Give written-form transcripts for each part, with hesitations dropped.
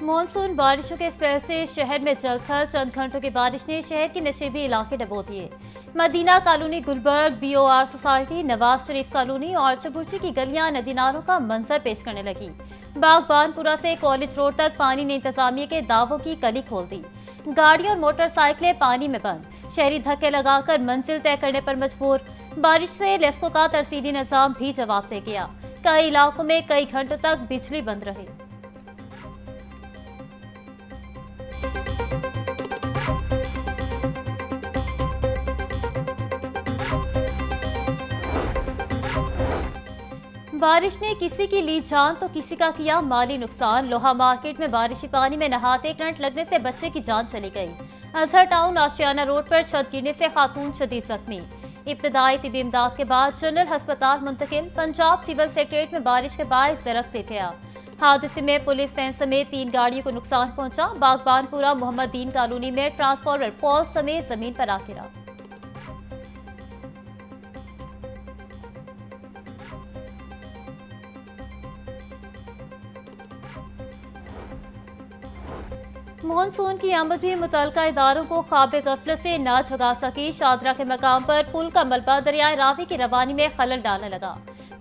Monsoon बारिशों के spell से शहर में जलथल। चंद घंटों की बारिश ने शहर के नशेबी इलाके डबो दिए। Madina colony, Gulberg, BOR society, Nawaz Sharif colony और चबुर्ची की गलियां नदी नालों का मंजर पेश करने लगी। बागबानपुरा से कॉलेज रोड तक पानी ने इंतजामिया के दावों की कली खोल दी। गाड़ी और मोटरसाइकिलें पानी में बंद। शहरी धक्के लगाकर मंजिल तय करने पर मजबूर। बारिश से लेस्को का तरसीली निजाम भी जवाब दे गया। कई इलाकों में कई घंटों तक बिजली बंद रही। बारिश ने किसी की ली जान तो किसी का किया माली नुकसान। लोहा मार्केट में बारिशी पानी में नहाते करंट लगने से बच्चे की जान चली गई। अजहर टाउन आशियाना रोड पर छत गिरने से खातून शदीद जख्मी। इब्तदाई तिबी इमदाद के बाद जनरल अस्पताल मुंतकिल। पंजाब सिविल सेक्रेटरीट में बारिश के बायस दरख्त गिर गया। हादसे में पुलिस वैन समेत 3 गाड़ियों को नुकसान पहुंचा। बागबानपुरा मोहम्मदीन कॉलोनी में ट्रांसफार्मर पोल समेत जमीन पर आ गिरा। मानसून की आमद भी मुतल्लिका इदारों को ख्वाब गफलत से ना जगा सकी। शादरा के मकाम पर पुल का मलबा दरियाए रावी की रवानी में खलल डालने लगा।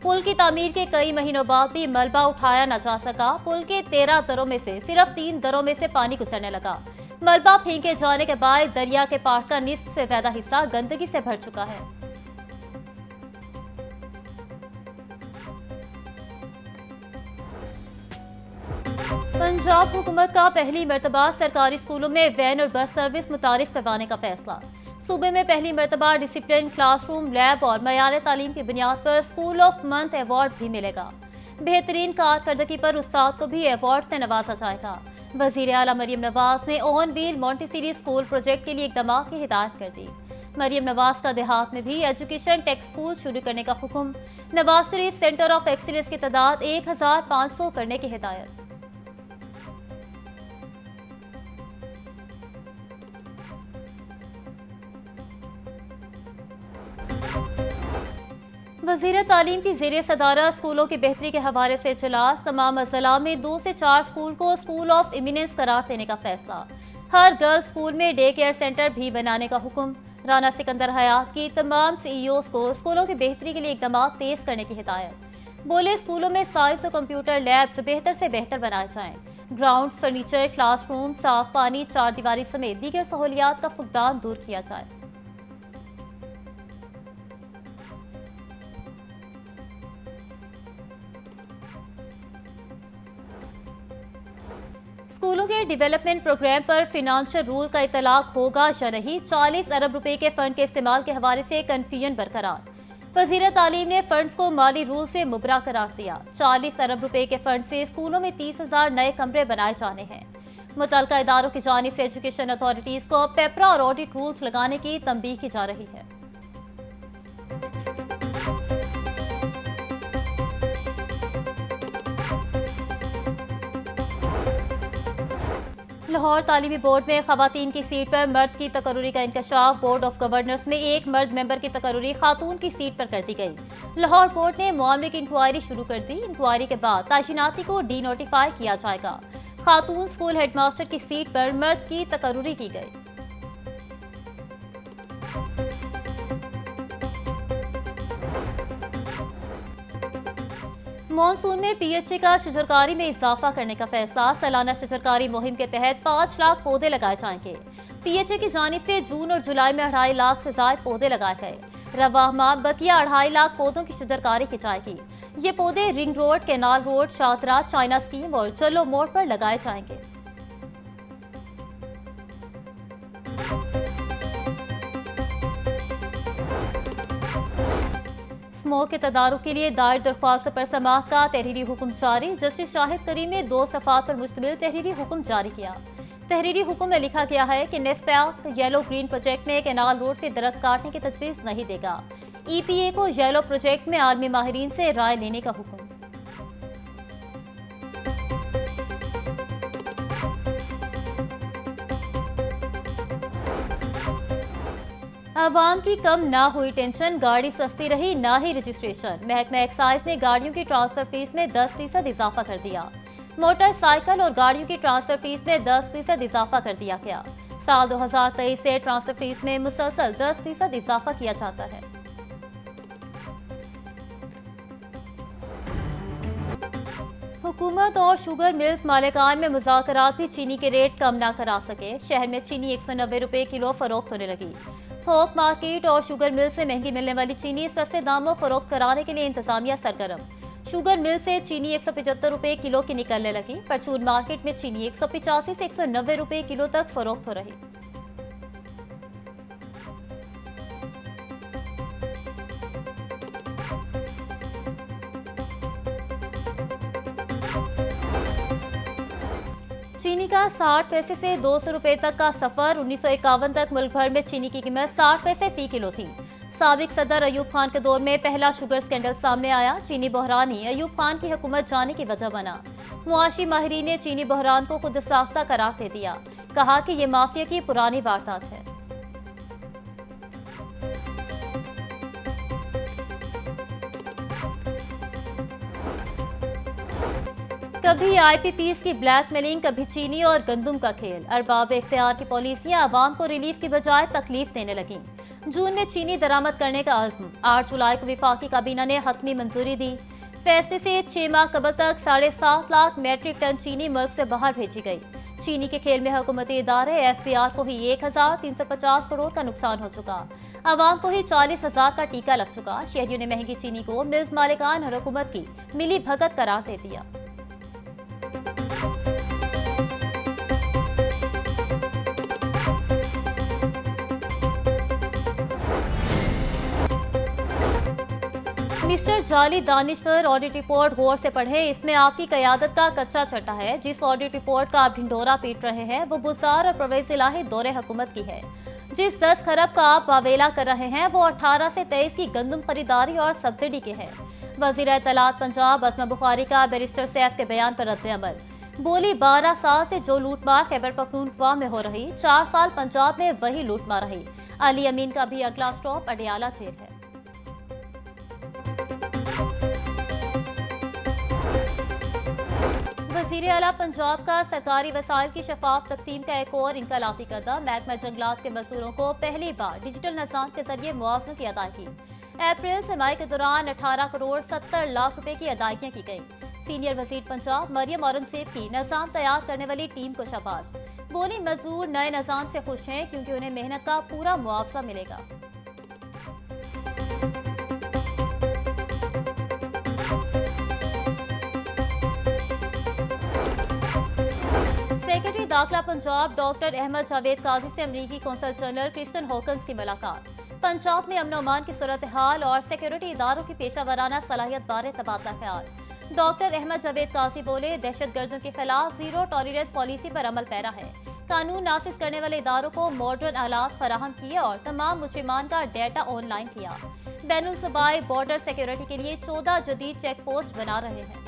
पुल की तामीर के कई महीनों बाद भी मलबा उठाया न जा सका। पुल के 13 दरों में से सिर्फ 3 दरों में से पानी गुजरने लगा। मलबा फेंके जाने के बाद दरिया के पाट का निस्फ से ज्यादा हिस्सा गंदगी से भर चुका है। पंजाब हुकूमत का पहली मरतबा सरकारी स्कूलों में वैन और बस सर्विस मुतारिफ करवाने का फैसला। सूबे में पहली मरतबा डिसिप्लिन, क्लासरूम, लैब और मयार तालीम की बुनियाद पर स्कूल ऑफ मंथ अवार्ड भी मिलेगा। बेहतरीन कारकर्दगी पर उस्ताद को भी अवार्ड से नवाजा जाएगा। वजीर आला मरियम नवाज ने on wheel Montessori school project के लिए इकदाम की हिदायत कर दी। मरियम नवाज का देहात में भी एजुकेशन टेक स्कूल शुरू करने का हुक्म। Nawaz Sharif centre of excellence की तादाद 1500 करने की हिदायत। वज़ीर तालीम की ज़ेर सदारत स्कूलों की बेहतरी के हवाले से इजलास। तमाम अज़ला में 2 से 4 स्कूल को स्कूल ऑफ इमिनेंस करार देने का फैसला। हर गर्ल्स स्कूल में डे केयर सेंटर भी बनाने का हुक्म। राना सिकंदर हयात की तमाम CEOs को स्कूलों की बेहतरी के लिए इकदाम तेज करने की हिदायत। बोले स्कूलों में साइंस और कंप्यूटर लैब्स बेहतर से बेहतर बनाए जाएं। ग्राउंड, फर्नीचर, क्लासरूम, साफ पानी, 4 दीवारी समेत दीगर सहूलियात का फुकदान दूर किया जाए। स्कूलों के डेवलपमेंट प्रोग्राम पर फिनेंशियल रूल का इतलाक होगा या नहीं। 40 अरब रुपए के फंड के इस्तेमाल के हवाले से कंफ्यूजन बरकरार। वज़ीर तालीम ने फंड्स को माली रूल से मुबरा करार दिया। 40 अरब रुपए के फंड से स्कूलों में 30,000 नए कमरे बनाए जाने हैं। मुतल्लिका इदारों की जानिब से एजुकेशन अथॉरिटीज को पेपरा और ऑडिट रूल्स लगाने की तंबीह की जा रही है। लाहौर तालीमी बोर्ड में खवातीन की सीट पर मर्द की तकर्रुरी का इंकशाफ। बोर्ड ऑफ गवर्नर्स में एक मर्द मेंबर की तकर्रुरी खातून की सीट पर कर दी गई। लाहौर बोर्ड ने मामले की इंक्वायरी शुरू कर दी। इंक्वायरी के बाद ताशीनाती को डी नोटिफाई किया जाएगा। खातून स्कूल हेडमास्टर की सीट पर मर्द की तकर्रुरी की गई। मानसून में PHA का शजरकारी में इजाफा करने का फैसला। सालाना शजरकारी मुहिम के तहत 5 लाख पौधे लगाए जाएंगे। PHA की जानिब से जून और जुलाई में 2.5 लाख से ज्यादा पौधे लगाए गए। रवाह माह बकिया 2.5 लाख पौधों की शजरकारी की जाएगी। ये पौधे ring road, canal road, Shahdara, China scheme और चलो मोड़ पर लगाए जाएंगे। स्मोक के तदारुक के लिए दायर दरख्वास्त पर समाअत का तहरीरी हुक्म जारी। जस्टिस शाहिद करीम ने 2 सफ़ात पर मुश्तमिल तहरीरी हुक्म जारी किया। तहरीरी हुक्म में लिखा गया है कि नेस्पैक येलो ग्रीन प्रोजेक्ट में कैनाल रोड से दरख्त काटने की तजवीज़ नहीं देगा। EPA को येलो प्रोजेक्ट में आलमी माहिरीन से राय लेने का हुक्म। आवाम की कम ना हुई टेंशन, गाड़ी सस्ती रही ना ही रजिस्ट्रेशन। महकमा एक्साइज ने गाड़ियों की ट्रांसफर फीस में 10% इजाफा कर दिया। मोटरसाइकिल और गाड़ियों की ट्रांसफर फीस में 10% इजाफा कर दिया गया। साल 2023 से ट्रांसफर फीस में मुसलसल 10% इजाफा किया जाता है। हुकूमत और शुगर मिल्स मालिकान में मुज़ाकरात भी चीनी के रेट कम ना करा सके। शहर में चीनी 190 रुपये किलो फरोख्त होने लगी। थोक मार्केट और शुगर मिल से महंगी मिलने वाली चीनी सस्ते दामों फरोख्त कराने के लिए इंतजामिया सरगर्म। शुगर मिल से चीनी 175 रुपये किलो की निकलने लगी। परचून मार्केट में चीनी 185 से 190 रुपये किलो तक फरोख्त हो रही। चीनी का 60 पैसे से 200 रुपए तक का सफर। 1951 तक मुल्क भर में चीनी की कीमत 60 पैसे फी किलो थी। साबिक सदर अयूब खान के दौर में पहला शुगर स्कैंडल सामने आया। चीनी बहरान ही अयूब खान की हुकूमत जाने की वजह बना। मुआशी माहिरीन ने चीनी बहरान को खुद साख्ता करार दे दिया। कहा कि ये माफिया की पुरानी वारदात है। कभी आईपीपीस की ब्लैकमेलिंग, कभी चीनी और गंदुम का खेल। अरबाब इख्तियार की पॉलिसियां आवाम को रिलीफ की बजाय तकलीफ देने लगीं। जून में चीनी दरामद करने का अज़्म। 8 जुलाई को वफाकी काबीना ने हतमी मंजूरी दी। फैसले से 6 माह कबल तक 7.5 लाख मैट्रिक टन चीनी मुल्क से बाहर भेजी गई। चीनी के खेल में हुकूमती इदारे एफबीआर को ही 1350 करोड़ का नुकसान हो चुका। आवाम को ही 40,000 का टीका लग चुका। शहरियों ने महंगी चीनी को मिल्स मालिकान और हुकूमत की मिली भगत करार दे दिया। मिस्टर जाली दानिश्वर ऑडिट रिपोर्ट गौर से पढ़ें। इसमें आपकी क़यादत का कच्चा चट्टा है। जिस ऑडिट रिपोर्ट का आप ढिंढोरा पीट रहे हैं वो बुज़ार और परवेज़ इलाही दौरे हुकूमत की है। जिस 10 खरब का आप वावेला कर रहे हैं वो 18 से 23 की गंदम खरीदारी और सब्सिडी के है। वज़ीर इत्तलात पंजाब असमा बुखारी का बैरिस्टर सैफ के बयान पर रद्द-ए-अमल। बोली 12 साल से जो लूटमार खैबर पख्तूनख्वा में हो रही, 4 साल पंजाब में वही लूटमार रही। अली अमीन का भी अगला स्टॉप अडियाला जेल है। वज़ीर आला पंजाब का सरकारी वसाइल की शफाफ तकसीम का एक और इनकलाबी कदम। महकमा जंगलात के मजदूरों को पहली बार डिजिटल निज़ाम के जरिए मुआवजे की अदायगी। अप्रैल से मई के दौरान 18 करोड़ 70 लाख रुपए की अदायगियाँ की गई। सीनियर वजीर पंजाब मरियम औरंगजेब की निज़ाम तैयार करने वाली टीम को शाबाश। बोली मजदूर नए निज़ाम से खुश हैं क्योंकि उन्हें मेहनत का पूरा मुआवजा मिलेगा। सेक्रेटरी दाखिला पंजाब डॉक्टर अहमद जावेद काजी से अमरीकी कौंसल जनरल क्रिस्टन हॉकन्स की मुलाकात। पंजाब में अमन अमान की सूरत हाल और सिक्योरिटी इदारों की पेशा वराना सलाहियत बारे तबादला ख्याल। डॉक्टर अहमद जावेद काजी बोले दहशत गर्दों के खिलाफ जीरो टॉलरेंस पॉलिसी पर अमल पैरा है। कानून नाफिज करने वाले इदारों को मॉडर्न आलात फराहम किए और तमाम मुजरिमान का डेटा ऑनलाइन किया। बैनुल सूबाई बॉर्डर सिक्योरिटी के लिए 14 जदीद चेक पोस्ट बना रहे हैं।